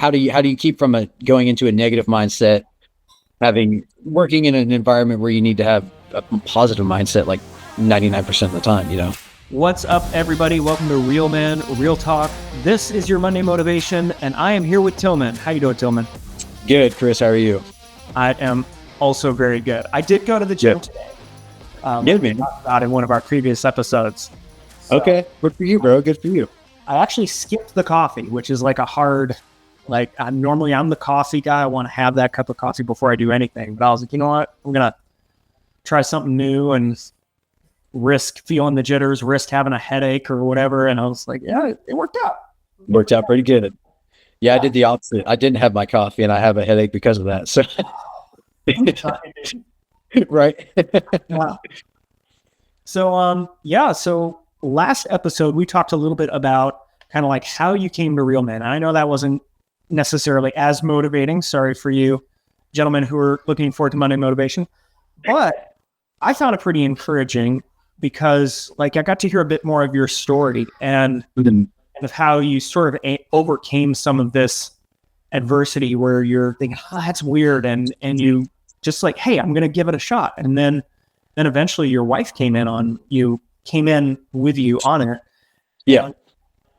how do you keep from going into a negative mindset, working in an environment where you need to have a positive mindset like 99% of the time, What's up, everybody? Welcome to Real Man, Real Talk. This is your Monday Motivation, and I am here with Tilghman. How you doing, Tilghman? Good, Chris. How are you? I am also very good. I did go to the gym today. Good, man. We talked about in one of our previous episodes. So, okay, good for you, bro. Good for you. I actually skipped the coffee, which is like a hard, I'm the coffee guy. I want to have that cup of coffee before I do anything. But I was like, you know what? I'm going to try something new and risk feeling the jitters, risk having a headache or whatever. And I was like, yeah, it worked out. Worked out pretty good. Yeah, I did the opposite. I didn't have my coffee and I have a headache because of that. So, right. Yeah. So last episode, we talked a little bit about kind of like how you came to Real Man. I know that wasn't necessarily as motivating. Sorry for you gentlemen who are looking forward to Monday Motivation, but I found it pretty encouraging because I got to hear a bit more of your story and of how you sort of overcame some of this adversity where you're thinking, oh, that's weird. And you just like, hey, I'm going to give it a shot. And then eventually your wife came in with you on it. Yeah.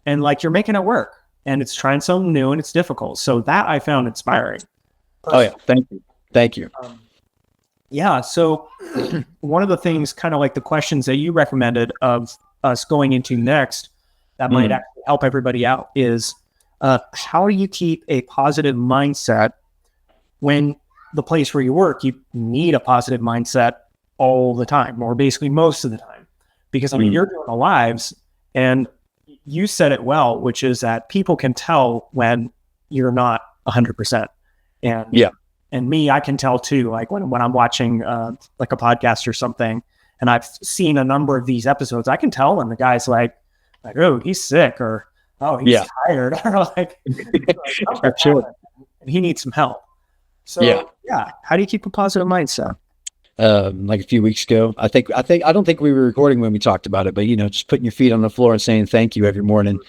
And you're making it work and it's trying something new and it's difficult. So that I found inspiring. Oh yeah. Thank you. Yeah. So one of the things, kind of like the questions that you recommended of us going into next that might actually help everybody out is, how do you keep a positive mindset when the place where you work, you need a positive mindset all the time, or basically most of the time? Because you're doing the lives and you said it well, which is that people can tell when you're not 100%. And yeah. And me, I can tell too, when I'm watching a podcast or something, and I've seen a number of these episodes, I can tell when the guy's like, oh, he's sick, or oh, he's tired, or sure. And he needs some help. So how do you keep a positive mindset? Like a few weeks ago, I don't think we were recording when we talked about it, but just putting your feet on the floor and saying thank you every morning,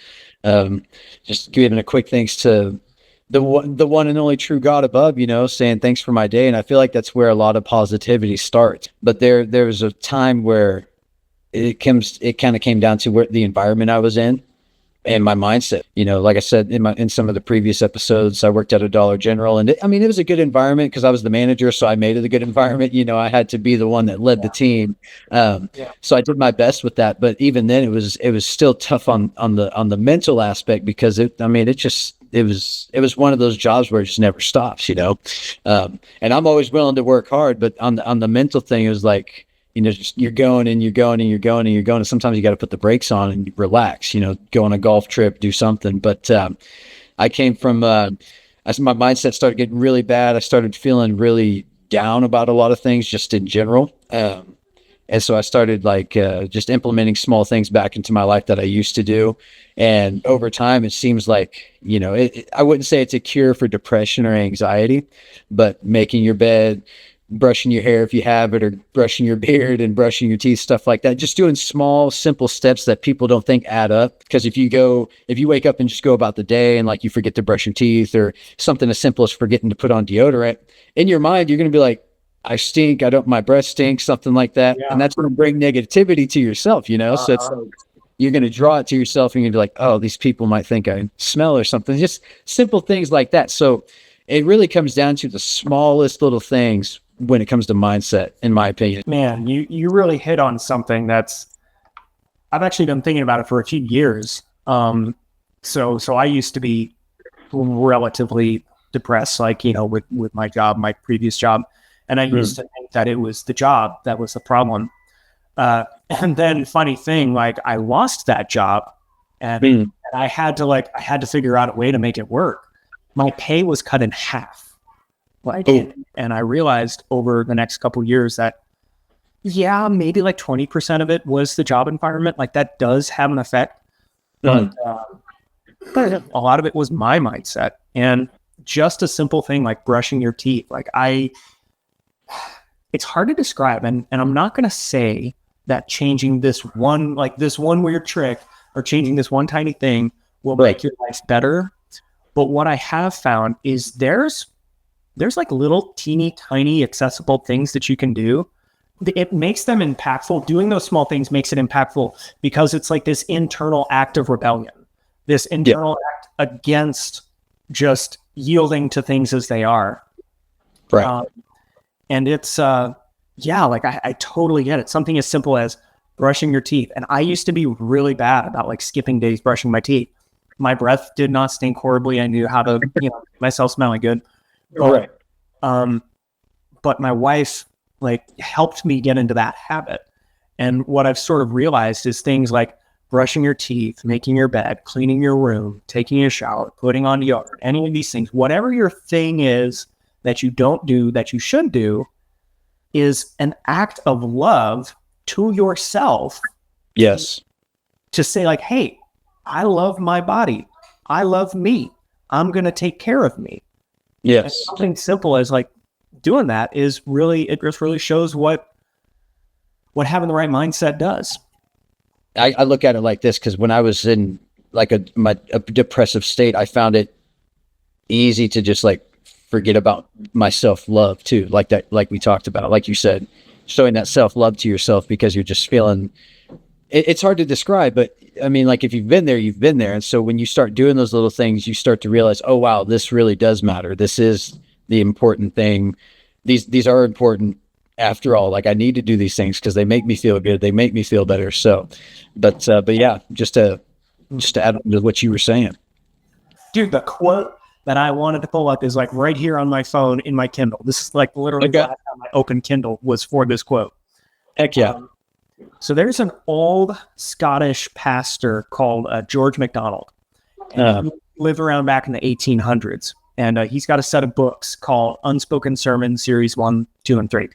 just giving a quick thanks to the one and only true God above, saying thanks for my day. And I feel like that's where a lot of positivity starts. But there was a time where it kind of came down to where the environment I was in and my mindset. Like I said in some of the previous episodes, I worked at a Dollar General, and it was a good environment because I was the manager, so I made it a good environment. I had to be the one that led the team, so I did my best with that. But even then, it was still tough on the mental aspect because it was one of those jobs where it just never stops, and I'm always willing to work hard, but on the mental thing, it was like, just you're going and you're going and you're going and you're going. And sometimes you got to put the brakes on and relax, go on a golf trip, do something. But I came from, as my mindset started getting really bad, I started feeling really down about a lot of things just in general. And so I started just implementing small things back into my life that I used to do. And over time, it seems like, I wouldn't say it's a cure for depression or anxiety, but making your bed, brushing your hair if you have it, or brushing your beard and brushing your teeth, stuff like that. Just doing small, simple steps that people don't think add up. Because if you wake up and just go about the day and you forget to brush your teeth, or something as simple as forgetting to put on deodorant, in your mind, you're going to be like, I stink, my breath stinks, something like that. Yeah. And that's going to bring negativity to yourself, So it's you're going to draw it to yourself and you're going to be like, oh, these people might think I smell or something. Just simple things like that. So it really comes down to the smallest little things when it comes to mindset, in my opinion. Man, you really hit on something that's, I've actually been thinking about it for a few years. So I used to be relatively depressed, with my job, my previous job. And I used to think that it was the job that was the problem. And then funny thing, I lost that job and I had to figure out a way to make it work. My pay was cut in half. And I realized over the next couple of years that, maybe 20% of it was the job environment. That does have an effect. But a lot of it was my mindset. And just a simple thing like brushing your teeth. It's hard to describe. And I'm not going to say that changing this one weird trick or changing this one tiny thing will make your life better. But what I have found is there's like little teeny tiny accessible things that you can do. It makes them impactful. Doing those small things makes it impactful because it's like this internal act of rebellion, this internal act against just yielding to things as they are. Right. And it's, like I totally get it. Something as simple as brushing your teeth. And I used to be really bad about like skipping days brushing my teeth. My breath did not stink horribly. I knew how to, make myself smelling good. Right. But my wife like helped me get into that habit. And what I've sort of realized is things like brushing your teeth, making your bed, cleaning your room, taking a shower, putting on deodorant, any of these things, whatever your thing is that you don't do, that you should do, is an act of love to yourself. Yes. To say like, hey, I love my body. I love me. I'm going to take care of me. Yes. And something simple as like doing that is really, it just really shows what having the right mindset does. I look at it like this, because when I was in like a depressive state, I found it easy to just like forget about my self-love too. Like that, like we talked about, like you said, showing that self-love to yourself because you're just feeling, it's hard to describe, but I mean, like if you've been there, you've been there. And so when you start doing those little things, you start to realize, oh, wow, this really does matter. This is the important thing. These are important after all. Like I need to do these things because they make me feel good. They make me feel better. So, but yeah, just to add on to what you were saying. Dude, the quote that I wanted to pull up is like right here on my phone in my Kindle. This is like literally the last time I opened Kindle was for this quote. Heck yeah. So there's an old Scottish pastor called George MacDonald. And he lived around back in the 1800s. And he's got a set of books called Unspoken Sermons, Series 1, 2, and 3.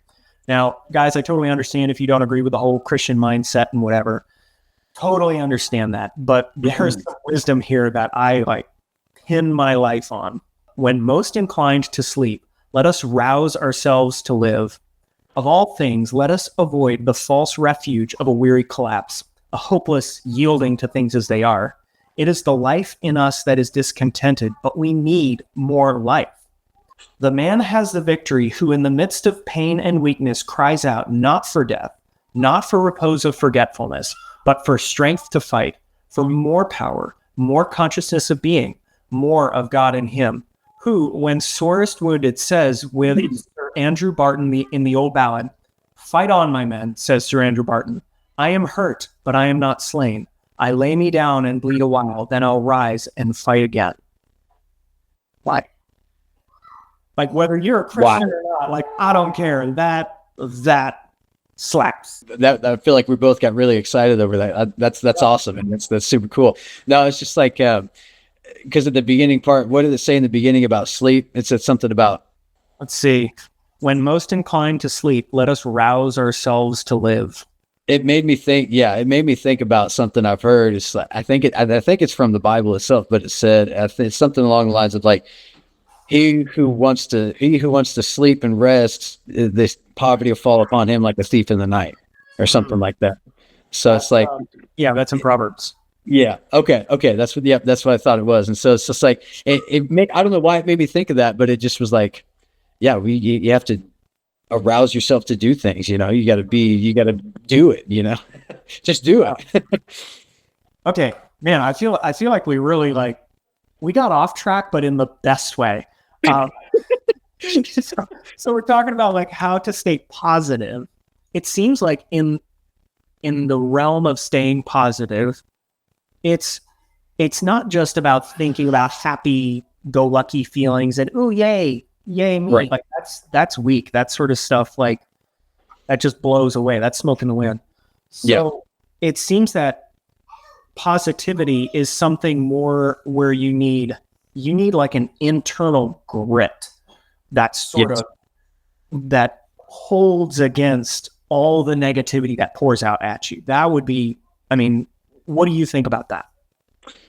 Now, guys, I totally understand if you don't agree with the whole Christian mindset and whatever. Totally understand that. But there's some wisdom here that I like pin my life on. When most inclined to sleep, let us rouse ourselves to live. Of all things, let us avoid the false refuge of a weary collapse, a hopeless yielding to things as they are. It is the life in us that is discontented, but we need more life. The man has the victory who in the midst of pain and weakness cries out not for death, not for repose of forgetfulness, but for strength to fight, for more power, more consciousness of being, more of God in him, who, when sorest wounded, says with Sir Andrew Barton in the old ballad, "Fight on, my men," says Sir Andrew Barton. "I am hurt, but I am not slain. I lay me down and bleed a while, then I'll rise and fight again." Why? Like whether you're a Christian or not, like I don't care. That slaps. That I feel like we both got really excited over that. That's awesome, and that's super cool. No, it's just like because at the beginning part, what did it say in the beginning about sleep? It said something about, let's see, when most inclined to sleep, let us rouse ourselves to live. It made me think. Yeah, it made me think about something I've heard. It's like, I think it's from the Bible itself, but it said it's something along the lines of like, he who wants to sleep and rest, this poverty will fall upon him like a thief in the night, or something like that. So it's like, that's in Proverbs. Yeah. Okay. That's what I thought it was. And so it's just like, I don't know why it made me think of that, but it just was like, yeah, you have to arouse yourself to do things, you got to do it, just do it. Okay, man, I feel like we really we got off track, but in the best way. So we're talking about like how to stay positive. It seems like in the realm of staying positive, it's not just about thinking about happy-go-lucky feelings and oh yay me. Right. Like that's weak. That sort of stuff like that just blows away. That's smoke in the wind. So It seems that positivity is something more where you need like an internal grit that sort of that holds against all the negativity that pours out at you. That would be, I mean, what do you think about that?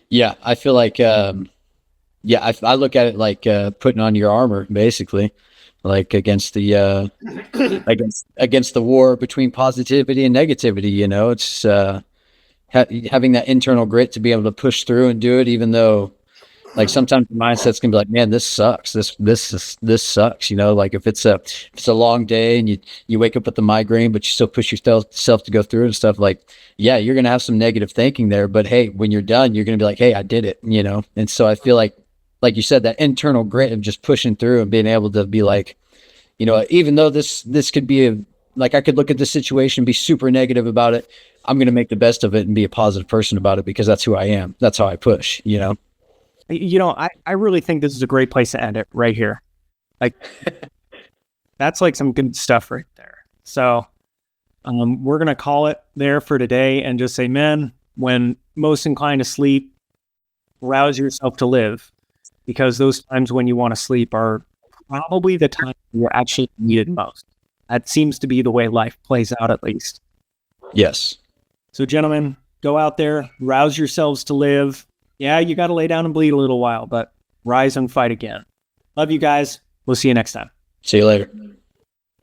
Yeah, I feel like, I look at it like putting on your armor, basically, like against the against the war between positivity and negativity. It's having that internal grit to be able to push through and do it, even though Like sometimes the mindset's gonna be like, man, this sucks. This sucks. You know, like if it's a long day and you wake up with the migraine, but you still push yourself to go through it and stuff. Like, yeah, you're gonna have some negative thinking there, but hey, when you're done, you're gonna be like, hey, I did it. You know, and so I feel like you said, that internal grit of just pushing through and being able to be like, you know, even though this could be like I could look at this situation, be super negative about it. I'm gonna make the best of it and be a positive person about it because that's who I am. That's how I push. You know. I really think this is a great place to end it right here. Like, that's like some good stuff right there. So we're going to call it there for today and just say, man, when most inclined to sleep, rouse yourself to live, because those times when you want to sleep are probably the time you're actually needed most. That seems to be the way life plays out, at least. Yes. So, gentlemen, go out there, rouse yourselves to live. Yeah, you got to lay down and bleed a little while, but rise and fight again. Love you guys. We'll see you next time. See you later.